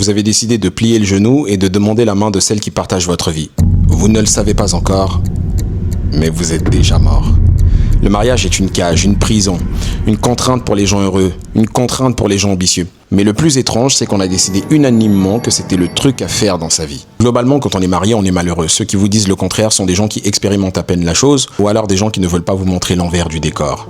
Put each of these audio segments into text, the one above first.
Vous avez décidé de plier le genou et de demander la main de celle qui partage votre vie. Vous ne le savez pas encore, mais vous êtes déjà mort. Le mariage est une cage, une prison, une contrainte pour les gens heureux, une contrainte pour les gens ambitieux. Mais le plus étrange, c'est qu'on a décidé unanimement que c'était le truc à faire dans sa vie. Globalement, quand on est marié, on est malheureux. Ceux qui vous disent le contraire sont des gens qui expérimentent à peine la chose, ou alors des gens qui ne veulent pas vous montrer l'envers du décor.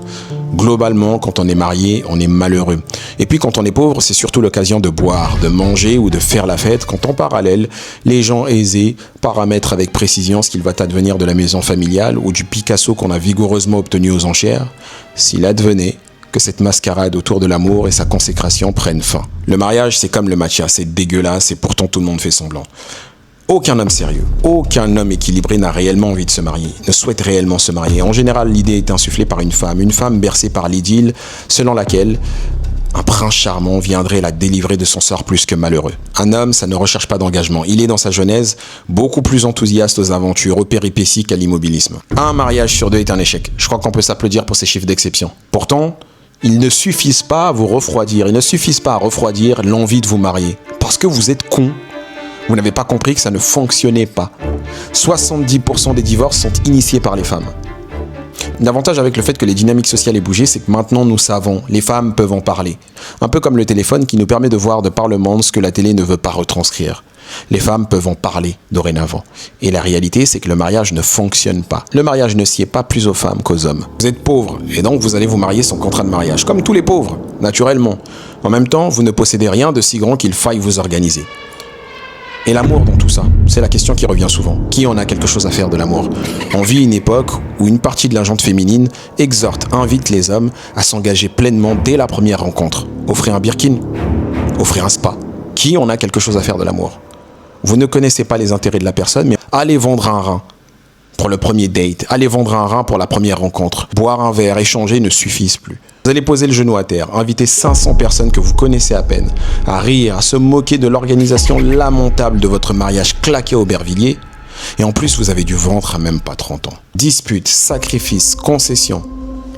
Globalement, quand on est marié, on est malheureux. Et puis quand on est pauvre, c'est surtout l'occasion de boire, de manger ou de faire la fête, quand en parallèle, les gens aisés paramètrent avec précision ce qu'il va advenir de la maison familiale ou du Picasso qu'on a vigoureusement obtenu aux enchères, s'il advenait que cette mascarade autour de l'amour et sa consécration prennent fin. Le mariage, c'est comme le matcha, c'est dégueulasse et pourtant tout le monde fait semblant. Aucun homme sérieux, aucun homme équilibré n'a réellement envie de se marier, ne souhaite réellement se marier. En général, l'idée est insufflée par une femme bercée par l'idylle, selon laquelle un prince charmant viendrait la délivrer de son sort plus que malheureux. Un homme, ça ne recherche pas d'engagement. Il est dans sa genèse beaucoup plus enthousiaste aux aventures, aux péripéties qu'à l'immobilisme. Un mariage sur deux est un échec. Je crois qu'on peut s'applaudir pour ces chiffres d'exception. Pourtant, ils ne suffisent pas à vous refroidir. Ils ne suffisent pas à refroidir l'envie de vous marier. Parce que vous êtes con. Vous n'avez pas compris que ça ne fonctionnait pas. 70% des divorces sont initiés par les femmes. L'avantage avec le fait que les dynamiques sociales aient bougé, c'est que maintenant nous savons, les femmes peuvent en parler. Un peu comme le téléphone qui nous permet de voir de par le monde ce que la télé ne veut pas retranscrire. Les femmes peuvent en parler dorénavant. Et la réalité, c'est que le mariage ne fonctionne pas. Le mariage ne sied pas plus aux femmes qu'aux hommes. Vous êtes pauvre, et donc vous allez vous marier sans contrat de mariage, comme tous les pauvres, naturellement. En même temps, vous ne possédez rien de si grand qu'il faille vous organiser. Et l'amour dans tout ça, c'est la question qui revient souvent. Qui en a quelque chose à faire de l'amour? On vit une époque où une partie de la gente féminine invite les hommes à s'engager pleinement dès la première rencontre. Offrir un birkin, offrir un spa. Qui en a quelque chose à faire de l'amour? Vous ne connaissez pas les intérêts de la personne, mais allez vendre un rein pour le premier date, allez vendre un rein pour la première rencontre. Boire un verre, échanger ne suffisent plus. Vous allez poser le genou à terre, inviter 500 personnes que vous connaissez à peine, à rire, à se moquer de l'organisation lamentable de votre mariage claqué au Aubervilliers. Et en plus, vous avez du ventre à même pas 30 ans. Disputes, sacrifices, concessions.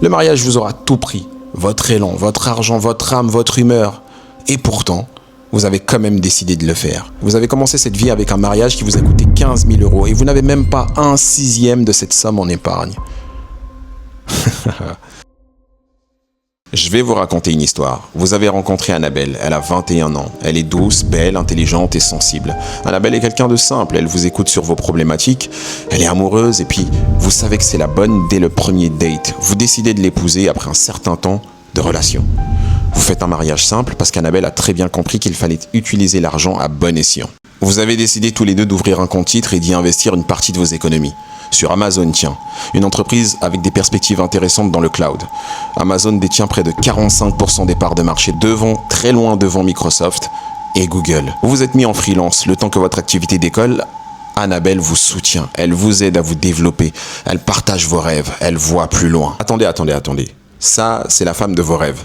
Le mariage vous aura tout pris. Votre élan, votre argent, votre âme, votre humeur. Et pourtant, vous avez quand même décidé de le faire. Vous avez commencé cette vie avec un mariage qui vous a coûté 15 000 € et vous n'avez même pas 1/6 de cette somme en épargne. Je vais vous raconter une histoire. Vous avez rencontré Annabelle, elle a 21 ans. Elle est douce, belle, intelligente et sensible. Annabelle est quelqu'un de simple, elle vous écoute sur vos problématiques, elle est amoureuse et puis vous savez que c'est la bonne dès le premier date. Vous décidez de l'épouser après un certain temps de relation. Vous faites un mariage simple parce qu'Annabelle a très bien compris qu'il fallait utiliser l'argent à bon escient. Vous avez décidé tous les deux d'ouvrir un compte titre et d'y investir une partie de vos économies. Sur Amazon, tiens, une entreprise avec des perspectives intéressantes dans le cloud. Amazon détient près de 45% des parts de marché, très loin devant Microsoft et Google. Vous vous êtes mis en freelance le temps que votre activité décolle. Annabelle vous soutient, elle vous aide à vous développer, elle partage vos rêves, elle voit plus loin. Attendez. Ça, c'est la femme de vos rêves.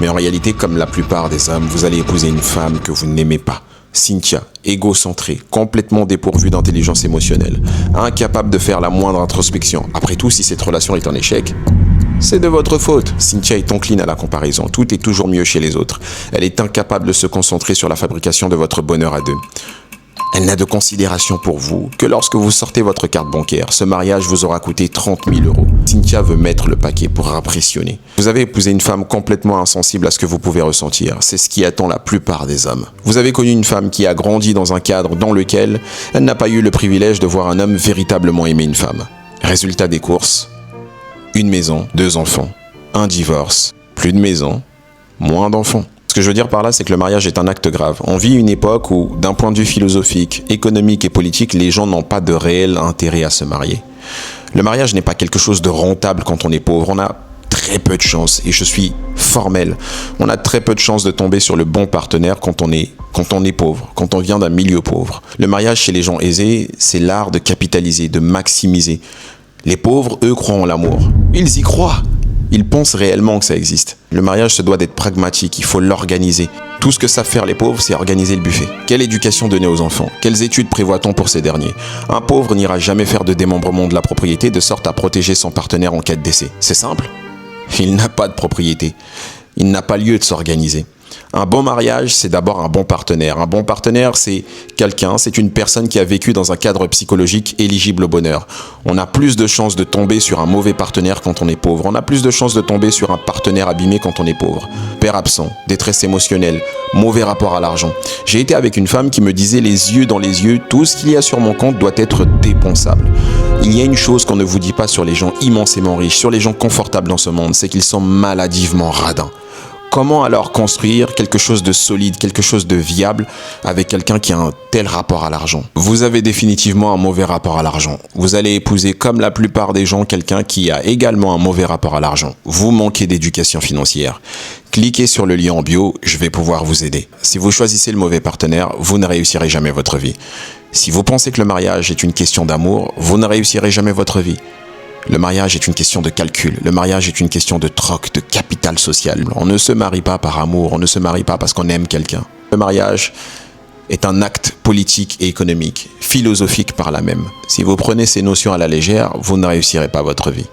Mais en réalité, comme la plupart des hommes, vous allez épouser une femme que vous n'aimez pas. Cynthia, égocentrée, complètement dépourvue d'intelligence émotionnelle, incapable de faire la moindre introspection. Après tout, si cette relation est un échec, c'est de votre faute. Cynthia est encline à la comparaison. Tout est toujours mieux chez les autres. Elle est incapable de se concentrer sur la fabrication de votre bonheur à deux. Elle n'a de considération pour vous que lorsque vous sortez votre carte bancaire. Ce mariage vous aura coûté 30 000 €. Cynthia veut mettre le paquet pour impressionner. Vous avez épousé une femme complètement insensible à ce que vous pouvez ressentir. C'est ce qui attend la plupart des hommes. Vous avez connu une femme qui a grandi dans un cadre dans lequel elle n'a pas eu le privilège de voir un homme véritablement aimer une femme. Résultat des courses, une maison, 2 enfants, un divorce, plus de maison, moins d'enfants. Ce que je veux dire par là, c'est que le mariage est un acte grave. On vit une époque où, d'un point de vue philosophique, économique et politique, les gens n'ont pas de réel intérêt à se marier. Le mariage n'est pas quelque chose de rentable quand on est pauvre. On a très peu de chance, et je suis formel. On a très peu de chance de tomber sur le bon partenaire quand on est pauvre, quand on vient d'un milieu pauvre. Le mariage chez les gens aisés, c'est l'art de capitaliser, de maximiser. Les pauvres, eux, croient en l'amour. Ils y croient. Ils pensent réellement que ça existe. Le mariage se doit d'être pragmatique, il faut l'organiser. Tout ce que savent faire les pauvres, c'est organiser le buffet. Quelle éducation donner aux enfants? Quelles études prévoit-on pour ces derniers? Un pauvre n'ira jamais faire de démembrement de la propriété de sorte à protéger son partenaire en cas de décès. C'est simple. Il n'a pas de propriété. Il n'a pas lieu de s'organiser. Un bon mariage, c'est d'abord un bon partenaire. Un bon partenaire, c'est quelqu'un, c'est une personne qui a vécu dans un cadre psychologique éligible au bonheur. On a plus de chances de tomber sur un mauvais partenaire quand on est pauvre. On a plus de chances de tomber sur un partenaire abîmé quand on est pauvre. Père absent, détresse émotionnelle, mauvais rapport à l'argent. J'ai été avec une femme qui me disait les yeux dans les yeux, tout ce qu'il y a sur mon compte doit être dépensable. Il y a une chose qu'on ne vous dit pas sur les gens immensément riches, sur les gens confortables dans ce monde, c'est qu'ils sont maladivement radins. Comment alors construire quelque chose de solide, quelque chose de viable avec quelqu'un qui a un tel rapport à l'argent? Vous avez définitivement un mauvais rapport à l'argent. Vous allez épouser, comme la plupart des gens, quelqu'un qui a également un mauvais rapport à l'argent. Vous manquez d'éducation financière. Cliquez sur le lien en bio, je vais pouvoir vous aider. Si vous choisissez le mauvais partenaire, vous ne réussirez jamais votre vie. Si vous pensez que le mariage est une question d'amour, vous ne réussirez jamais votre vie. Le mariage est une question de calcul, le mariage est une question de troc, de capital social. On ne se marie pas par amour, on ne se marie pas parce qu'on aime quelqu'un. Le mariage est un acte politique et économique, philosophique par là même. Si vous prenez ces notions à la légère, vous ne réussirez pas votre vie.